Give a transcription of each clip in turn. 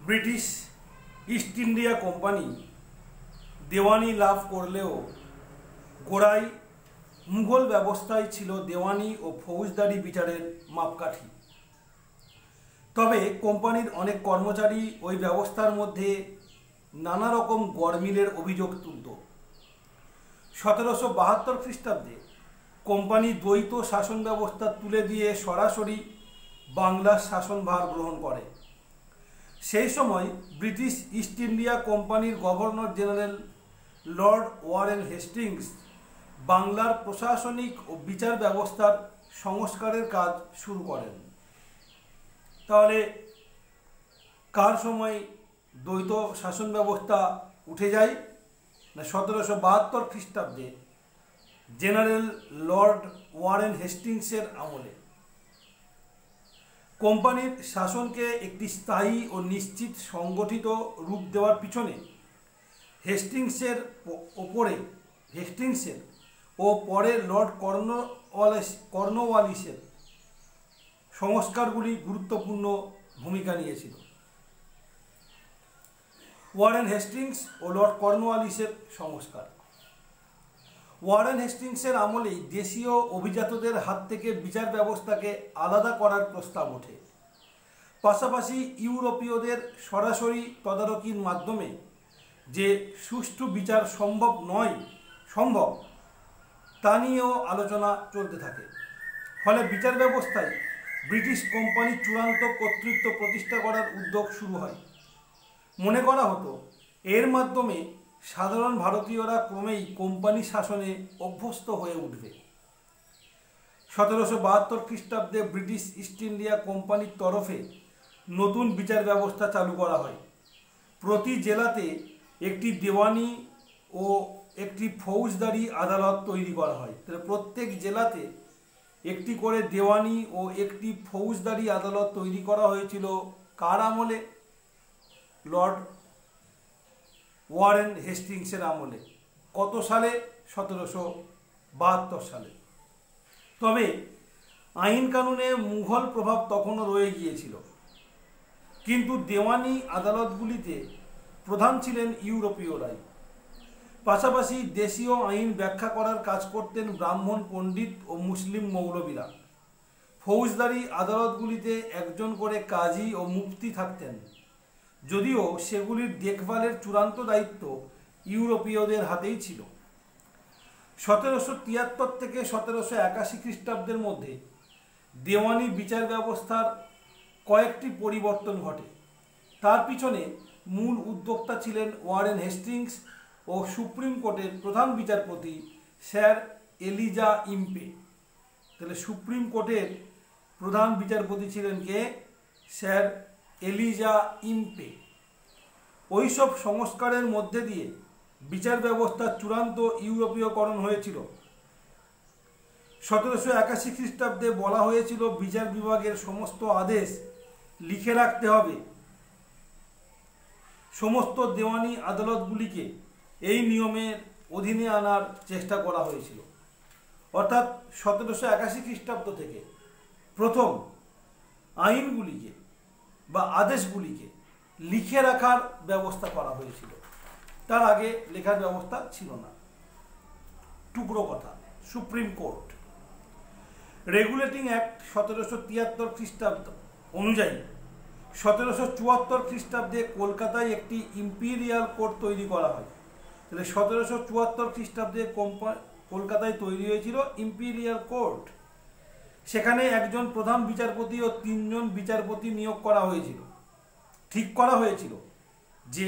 British east India company দেওয়ানি লাভ করলেও গোড়ায় মুঘল ব্যবস্থায় ছিল দেওয়ানি ও ফৌজদারি বিচারের মাপকাঠি। তবে কোম্পানির অনেক কর্মচারী ওই ব্যবস্থার মধ্যে নানা রকম গরমিলের অভিযোগ তুলত। 1772 খ্রিস্টাব্দে কোম্পানি দ্বৈত শাসন ব্যবস্থা তুলে দিয়ে সরাসরি বাংলার শাসনভার গ্রহণ করে। সেই সময় ব্রিটিশ ইস্ট ইন্ডিয়া কোম্পানির governor general Lord Warren Hastings বাংলার প্রশাসনিক ও বিচার ব্যবস্থার সংস্কারের কাজ শুরু করেন। তাহলে কার সময় দ্বৈত শাসন ব্যবস্থা উঠে যায়? না, 1772 খ্রিস্টাব্দে জেনারেল লর্ড ওয়ারেন হেস্টিংসের আমলে। কোম্পানির শাসনকে একটি স্থায়ী ও নিশ্চিত সংগঠিত রূপ দেওয়ার পিছনে হেস্টিংসের ও পরে লর্ড কর্নওয়ালিসের সংস্কারগুলি গুরুত্বপূর্ণ ভূমিকা নিয়েছিল। ওয়ারেন হেস্টিংস ও লর্ড কর্নওয়ালিসের সংস্কার। ওয়ারেন হেস্টিংসের আমলেই দেশীয় অভিজাতদের হাত থেকে বিচার ব্যবস্থাকে আলাদা করার প্রস্তাব ওঠে। পাশাপাশি ইউরোপীয়দের সরাসরি তদারকির মাধ্যমে যে সুষ্ঠু বিচার সম্ভব তা নিয়েও আলোচনা চলতে থাকে। ফলে বিচার ব্যবস্থায় ব্রিটিশ কোম্পানির চূড়ান্ত কর্তৃত্ব প্রতিষ্ঠা করার উদ্যোগ শুরু হয়। মনে করা হতো এর মাধ্যমে সাধারণ ভারতীয়রা ক্রমেই কোম্পানি শাসনে অভ্যস্ত হয়ে উঠবে। 1772 খ্রিস্টাব্দে ব্রিটিশ ইস্ট ইন্ডিয়া কোম্পানির তরফে নতুন বিচার ব্যবস্থা চালু করা হয়। প্রতি জেলাতে একটি দেওয়ানি ও একটি ফৌজদারি আদালত তৈরি করা হয়। তাহলে প্রত্যেক জেলাতে একটি করে দেওয়ানি ও একটি ফৌজদারি আদালত তৈরি করা হয়েছিল কার আমলে? লর্ড ওয়ারেন হেস্টিংসের আমলে। কত সালে? 1772 সালে। তবে আইন কানুনে মুঘল প্রভাব তখনও রয়ে গিয়েছিল, কিন্তু দেওয়ানি আদালতগুলিতে প্রধান ছিলেন ইউরোপীয়রাই। পাশাপাশি দেশীয় আইন ব্যাখ্যা করার কাজ করতেন ব্রাহ্মণ পণ্ডিত ও মুসলিম মৌলবীরা। ফৌজদারি আদালতগুলিতে একজন করে কাজী ও মুফতি থাকতেন, যদিও সেগুলির দেখভালের চূড়ান্ত দায়িত্ব ইউরোপীয়দের হাতেই ছিল। 1773 থেকে 1781 খ্রিস্টাব্দের মধ্যে দেওয়ানি বিচার ব্যবস্থার কয়েকটি পরিবর্তন ঘটে। তার পিছনে মূল উদ্যোক্তা ছিলেন ওয়ারেন হেস্টিংস ও সুপ্রিম কোর্টের প্রধান বিচারপতি স্যার এলিজা ইম্পে। তাহলে সুপ্রিম কোর্টের প্রধান বিচারপতি ছিলেন কে? Sir Eliza Impey. ওইসব সংস্কারের মধ্যে দিয়ে বিচার ব্যবস্থার চূড়ান্ত ইউরোপীয়করণ হয়েছিল। 1781 খ্রিস্টাব্দে বলা হয়েছিল বিচার বিভাগের সমস্ত আদেশ লিখে রাখতে হবে। সমস্ত দেওয়ানি আদালতগুলিকে এই নিয়মের অধীনে আনার চেষ্টা করা হয়েছিল। অর্থাৎ 1781 খ্রিস্টাব্দ থেকে প্রথম আইনগুলিকে বা আদেশগুলিকে লিখে রাখার ব্যবস্থা করা হয়েছিল। তার আগে লেখার ব্যবস্থা ছিল না। টুকরো কথা, সুপ্রিম কোর্ট রেগুলেটিং অ্যাক্ট 1773 খ্রিস্টাব্দ অনুযায়ী 1774 খ্রিস্টাব্দে কলকাতায় একটি ইম্পিরিয়াল কোর্ট তৈরি করা হয়। তাহলে 1774 খ্রিস্টাব্দে কলকাতায় তৈরি হয়েছিল ইম্পিরিয়াল কোর্ট। সেখানে একজন প্রধান বিচারপতি ও 3 জন বিচারপতি নিয়োগ করা হয়েছিল। ঠিক করা হয়েছিল যে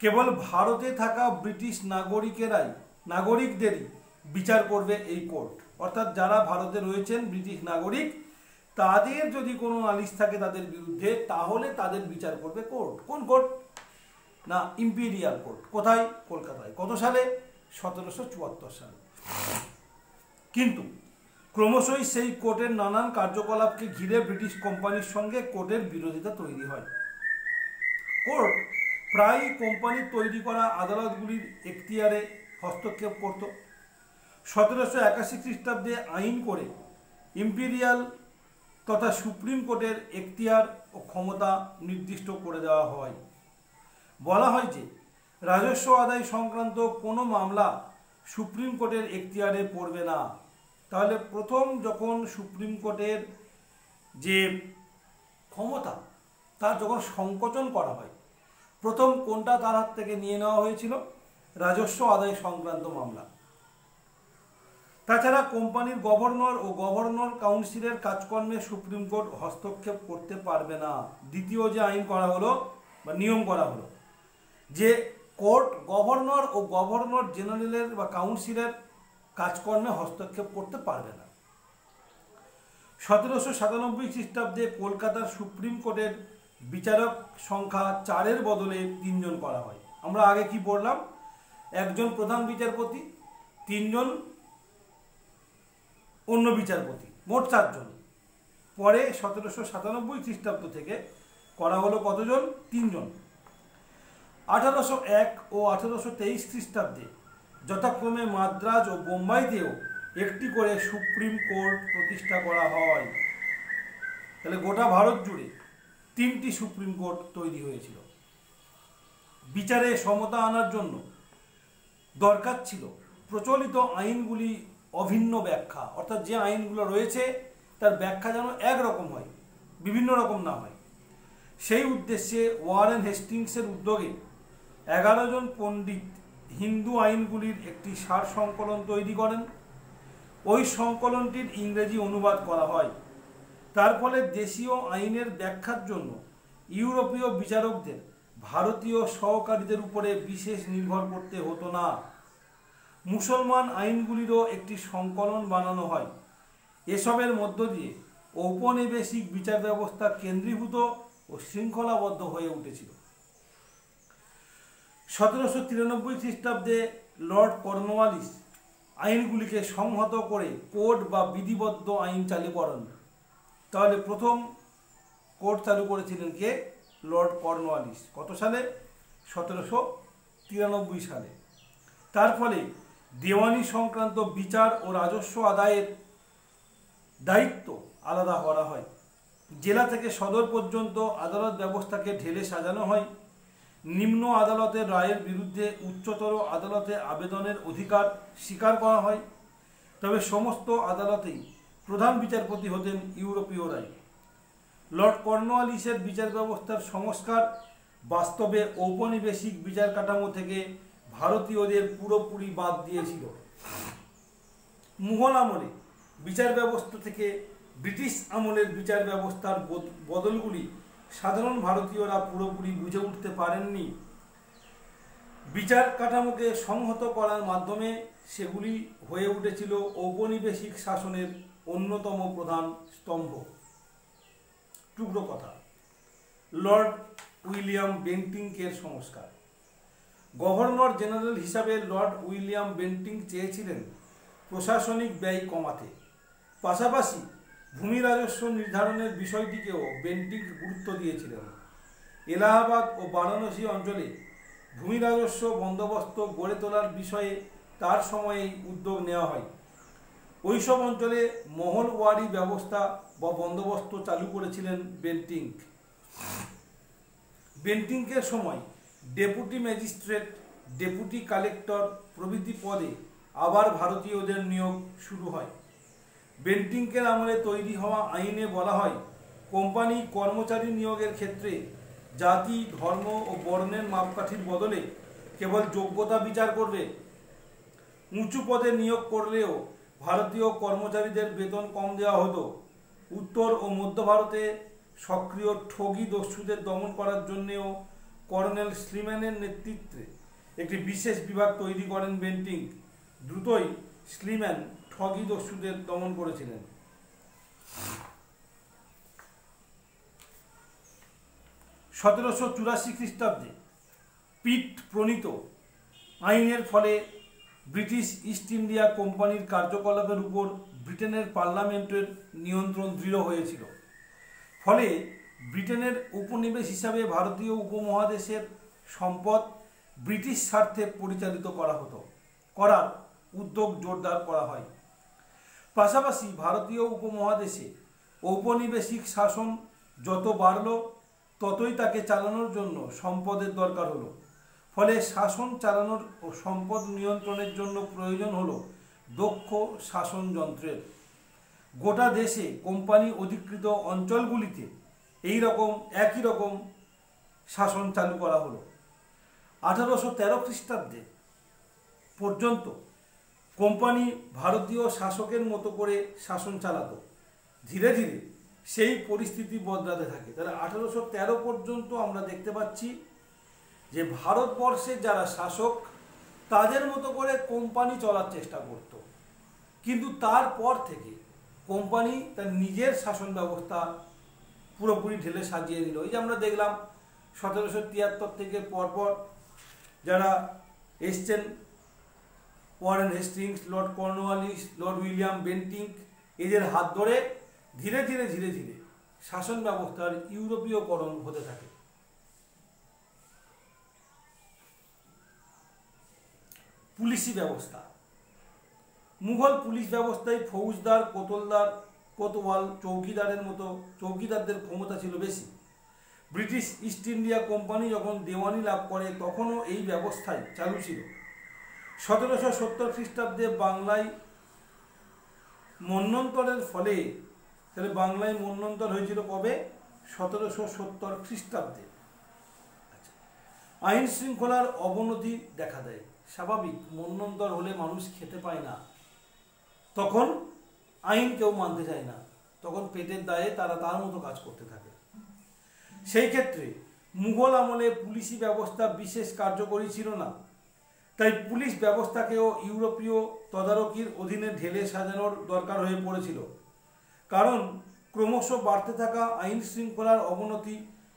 কেবল ভারতে থাকা ব্রিটিশ নাগরিকদেরই বিচার করবে এই কোর্ট। অর্থাৎ যারা ভারতে রয়েছেন ব্রিটিশ নাগরিক, তাদের যদি কোনো নালিশ থাকে তাদের বিরুদ্ধে, তাহলে তাদের বিচার করবে কোর্ট। কোন কোর্ট? না, ইম্পিরিয়াল কোর্ট। কোথায়? কলকাতায়। কত সালে? 1774 সালে। কিন্তু ক্রমশই সেই কোর্টের নানান কার্যকলাপকে ঘিরে ব্রিটিশ কোম্পানির সঙ্গে কোর্টের বিরোধিতা তৈরি হয়। কোর্ট প্রায়ই কোম্পানির তৈরি করা আদালতগুলির এখতিয়ারে হস্তক্ষেপ করত। 1781 খ্রিস্টাব্দে আইন করে ইম্পিরিয়াল তথা সুপ্রিম কোর্টের এখতিয়ার ও ক্ষমতা নির্দিষ্ট করে দেওয়া হয়। বলা হয় যে রাজস্ব আদায় সংক্রান্ত কোনো মামলা সুপ্রিম কোর্টের এখতিয়ারে পড়বে না। তাহলে প্রথম যখন সুপ্রিম কোর্টের যে ক্ষমতা তার যখন সংকোচন করা হয়, প্রথম কোনটা তার হাত থেকে নিয়ে নেওয়া হয়েছিল? রাজস্ব আদায় সংক্রান্ত মামলা। তাছাড়া কোম্পানির গভর্নর ও গভর্নর কাউন্সিলের কাজকর্মে সুপ্রিম কোর্ট হস্তক্ষেপ করতে পারবে না। দ্বিতীয় যে আইন করা হলো বা নিয়ম করা হলো যে কোর্ট গভর্নর ও গভর্নর জেনারেলের বা কাউন্সিলের কাজকর্মে হস্তক্ষেপ করতে পারবে না। 1797 খ্রিস্টাব্দে কলকাতার সুপ্রিম কোর্টের বিচারক সংখ্যা 4-এর বদলে 3 জন করা হয়। আমরা আগে কি পড়লাম? একজন প্রধান বিচারপতি, 3 জন অন্য বিচারপতি, মোট 4 জন। পরে 1797 খ্রিস্টাব্দ থেকে করা হলো কতজন? 3 জন। 1801 ও 1823 খ্রিস্টাব্দে যথাক্রমে মাদ্রাজ ও বোম্বাইতেও একটি করে সুপ্রিম কোর্ট প্রতিষ্ঠা করা হয়। তাহলে গোটা ভারত জুড়ে 3টি সুপ্রিম কোর্ট তৈরি হয়েছিল। বিচারে সমতা আনার জন্য দরকার ছিল প্রচলিত আইনগুলি অভিন্ন ব্যাখ্যা, অর্থাৎ যে আইনগুলো রয়েছে তার ব্যাখ্যা যেন একরকম হয়, বিভিন্ন রকম না হয়। সেই উদ্দেশ্যে ওয়ারেন হেস্টিংসের উদ্যোগে 11 জন পণ্ডিত হিন্দু আইনগুলির একটি সার সংকলন তৈরি করেন। ওই সংকলনটির ইংরেজি অনুবাদ করা হয়। তার ফলে দেশীয় আইনের ব্যাখ্যার জন্য ইউরোপীয় বিচারকদের ভারতীয় সহকারীদের উপরে বিশেষ নির্ভর করতে হতো না। মুসলমান আইনগুলিরও একটি সংকলন বানানো হয়। এসবের মধ্য দিয়ে ঔপনিবেশিক বিচার ব্যবস্থা কেন্দ্রীভূত ও শৃঙ্খলাবদ্ধ হয়ে উঠেছিল। 1793 খ্রিস্টাব্দে লর্ড কর্নওয়ালিস আইনগুলিকে সংহত করে কোড বা বিধিবদ্ধ আইন চালু করেন। তাহলে প্রথম কোড চালু করেছিলেন কে? Lord Cornwallis. কত সালে? 1793 সালে। তার ফলে দেওয়ানি সংক্রান্ত বিচার ও রাজস্ব আদায়ের দায়িত্ব আলাদা করা হয়। জেলা থেকে সদর পর্যন্ত আদালত ব্যবস্থাকে ঢেলে সাজানো হয়। নিম্ন আদালতের রায়ের বিরুদ্ধে উচ্চতর আদালতে আবেদনের অধিকার স্বীকার করা হয়। তবে সমস্ত আদালতেই প্রধান বিচারপতি হতেন ইউরোপীয়রাই। লর্ড কর্নওয়ালিসের বিচার ব্যবস্থার সংস্কার বাস্তবে ঔপনিবেশিক বিচার কাঠামো থেকে ভারতীয়দের পুরোপুরি বাদ দিয়েছিল। মুঘল আমলে বিচার ব্যবস্থা থেকে ব্রিটিশ আমলের বিচার ব্যবস্থার বদলগুলি সাধারণ ভারতীয়রা পুরোপুরি বুঝে উঠতে পারেননি। বিচার কাঠামোকে সংহত করার মাধ্যমে সেগুলি হয়ে উঠেছিল ঔপনিবেশিক শাসনের অন্যতম প্রধান স্তম্ভ। টুকরো কথা। লর্ড উইলিয়াম বেন্টিংকের সংস্কার। গভর্নর জেনারেল হিসাবে লর্ড উইলিয়াম বেন্টিং চেয়েছিলেন প্রশাসনিক ব্যয় কমাতে। পাশাপাশি ভূমি রাজস্ব নির্ধারণের বিষয়টিকেও বেন্টিং গুরুত্ব দিয়েছিলেন। এলাহাবাদ ও বারাণসী অঞ্চলে ভূমি রাজস্ব বন্দোবস্ত গড়ে তোলার বিষয়ে তার সময়েই উদ্যোগ নেওয়া হয়। ওইসব অঞ্চলে মহলওয়ারি ব্যবস্থা বা বন্দোবস্ত চালু করেছিলেন বেন্টিং। বেন্টিংকের সময় ডেপুটি ম্যাজিস্ট্রেট, ডেপুটি কালেক্টর প্রভৃতি পদে আবার ভারতীয়দের নিয়োগ শুরু হয়। বেন্টিংকের আমলে তৈরি হওয়া আইনে বলা হয়, কোম্পানি কর্মচারী নিয়োগের ক্ষেত্রে জাতি, ধর্ম ও বর্ণের মাপকাঠির বদলে কেবল যোগ্যতা বিচার করবে। উঁচু পদে নিয়োগ করলেও ভারতীয় কর্মচারীদের বেতন কম দেওয়া হতো। উত্তর ও মধ্য ভারতে সক্রিয় ঠগী দস্যুদের দমন করার জন্যেও কর্নেল স্লিম্যানের নেতৃত্বে একটি বিশেষ বিভাগ তৈরি করেন বেন্টিং। দ্রুতই স্লিম্যান ঠগী দস্যুদের দমন করেছিলেন। 1784 খ্রিস্টাব্দে পিট প্রণীত আইনের ফলে ব্রিটিশ ইস্ট ইন্ডিয়া কোম্পানির কার্যকলাপের উপর ব্রিটেনের পার্লামেন্টের নিয়ন্ত্রণ দৃঢ় হয়েছিল। ফলে ব্রিটেনের উপনিবেশ হিসাবে ভারতীয় উপমহাদেশের সম্পদ ব্রিটিশ স্বার্থে পরিচালিত করার উদ্যোগ জোরদার করা হয়। পাশাপাশি ভারতীয় উপমহাদেশে ঔপনিবেশিক শাসন যত বাড়ল ততই তাকে চালানোর জন্য সম্পদের দরকার হলো। ফলে শাসন চালানোর ও সম্পদ নিয়ন্ত্রণের জন্য প্রয়োজন হলো দক্ষ শাসন যন্ত্রের। গোটা দেশে কোম্পানি অধিকৃত অঞ্চলগুলিতে একই রকম শাসন চালু করা হলো। 1813 খ্রিস্টাব্দে পর্যন্ত কোম্পানি ভারতীয় শাসকের মতো করে শাসন চালাতো। ধীরে ধীরে সেই পরিস্থিতি বদলাতে থাকে। তাহলে 1813 পর্যন্ত আমরা দেখতে পাচ্ছি যে ভারতবর্ষের যারা শাসক তাদের মতো করে কোম্পানি চলার চেষ্টা করত, কিন্তু তারপর থেকে কোম্পানি তার নিজের শাসন ব্যবস্থা পুরোপুরি ঢেলে সাজিয়ে দিল। এই যে আমরা দেখলাম 1773 থেকে পরপর যারা এসছেন, Warren Hastings, Lord Cornwallis, Lord William Bentinck, এদের হাত ধরে ধীরে ধীরে ধীরে ধীরে শাসন ব্যবস্থার ইউরোপীয়করণ হতে থাকে। পুলিশি ব্যবস্থা। মুঘল পুলিশ ব্যবস্থায় ফৌজদার, কোতলদার, কোতওয়াল, চৌকিদারদের ক্ষমতা ছিল বেশি। ব্রিটিশ ইস্ট ইন্ডিয়া কোম্পানি যখন দেওয়ানি লাভ করে তখনও এই ব্যবস্থাই চালু ছিল। 1770 খ্রিস্টাব্দে বাংলায় মন্বন্তরের ফলে, তাহলে বাংলায় মন্বন্তর হয়েছিল কবে? 1770 খ্রিস্টাব্দে। আইন শৃঙ্খলার অবনতি দেখা দেয়। স্বাভাবিক, মন্বন্তর হলে মানুষ খেতে পায় না, তখন আইন কেউ মানতে চায় না, তখন পেটের দায়ে তারা তার মতো কাজ করতে থাকে। সেই ক্ষেত্রে মুঘল আমলে পুলিশি ব্যবস্থা বিশেষ কার্যকরী ছিল না, তাই পুলিশ ব্যবস্থাকেও ইউরোপীয় তদারকির অধীনে ঢেলে সাজানোর দরকার হয়ে পড়েছিল। কারণ ক্রমশ বাড়তে থাকা আইন শৃঙ্খলার অবনতি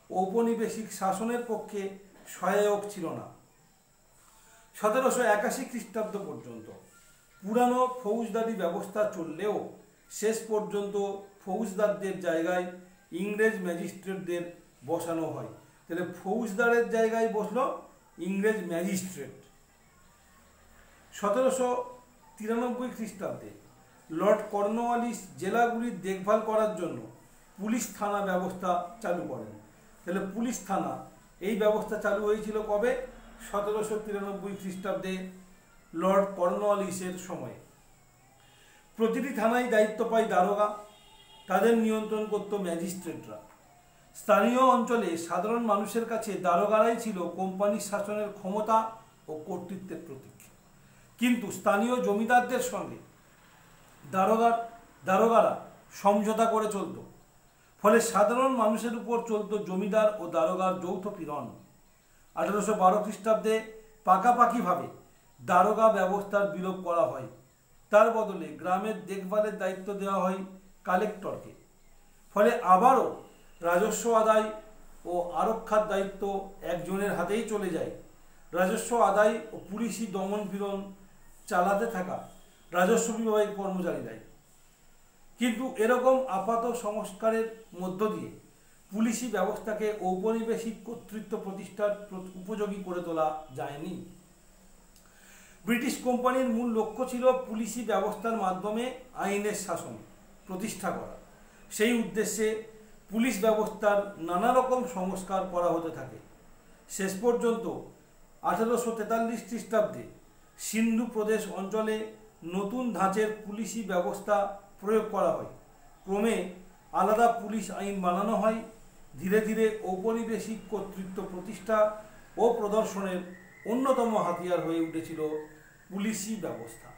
ঔপনিবেশিক শাসনের পক্ষে সহায়ক ছিল না। 1781 খ্রিস্টাব্দ পর্যন্ত পুরানো ফৌজদারি ব্যবস্থা চললেও শেষ পর্যন্ত ফৌজদারদের জায়গায় ইংরেজ ম্যাজিস্ট্রেটদের বসানো হয়। তাহলে ফৌজদারের জায়গায় বসলো ইংরেজ ম্যাজিস্ট্রেট। 1793 খ্রিস্টাব্দে লর্ড কর্নওয়ালিস জেলাগুলির দেখভাল করার জন্য পুলিশ থানা ব্যবস্থা চালু করেন। তাহলে পুলিশ থানা এই ব্যবস্থা চালু হয়েছিল কবে? 1793 খ্রিস্টাব্দে লর্ড কর্নওয়ালিসের সময়ে। প্রতিটি থানায় দায়িত্ব পায় দারোগা, তাদের নিয়ন্ত্রণ করত ম্যাজিস্ট্রেটরা। স্থানীয় অঞ্চলে সাধারণ মানুষের কাছে দারোগারাই ছিল কোম্পানির শাসনের ক্ষমতা ও কর্তৃত্বের প্রতীক। কিন্তু স্থানীয় জমিদারদের সঙ্গে দারোগারা সমঝোতা করে চলত, ফলে সাধারণ মানুষের উপর চলত জমিদার ও দারোগার যৌথ পীড়ন। 1812 খ্রিস্টাব্দে পাকাপাকিভাবে দারোগা ব্যবস্থার বিলোপ করা হয়। তার বদলে গ্রামের দেখভালের দায়িত্ব দেওয়া হয় কালেক্টরকে। ফলে আবারও রাজস্ব আদায় ও আরক্ষার দায়িত্ব একজনের হাতেই চলে যায়। রাজস্ব আদায় ও পুলিশি দমন পীড়ন চালাতে থাকা রাজস্ব বিভাগের কর্মচারীরাই। কিন্তু এরকম আপাত সংস্কারের মধ্য দিয়ে পুলিশি ব্যবস্থাকে ঔপনিবেশিক কর্তৃত্ব প্রতিষ্ঠার উপযোগী করে তোলা যায়নি। ব্রিটিশ কোম্পানির মূল লক্ষ্য ছিল পুলিশি ব্যবস্থার মাধ্যমে আইনের শাসন প্রতিষ্ঠা করা। সেই উদ্দেশ্যে পুলিশ ব্যবস্থার নানা রকম সংস্কার করা হতে থাকে। শেষ পর্যন্ত 1843 খ্রিস্টাব্দে সিন্ধু প্রদেশ অঞ্চলে নতুন ধাঁচের পুলিশি ব্যবস্থা প্রয়োগ করা হয়। ক্রমে আলাদা পুলিশ আইন বানানো হয়। ধীরে ধীরে ঔপনিবেশিক কর্তৃত্ব প্রতিষ্ঠা ও প্রদর্শনের অন্যতম হাতিয়ার হয়ে উঠেছিল পুলিশি ব্যবস্থা।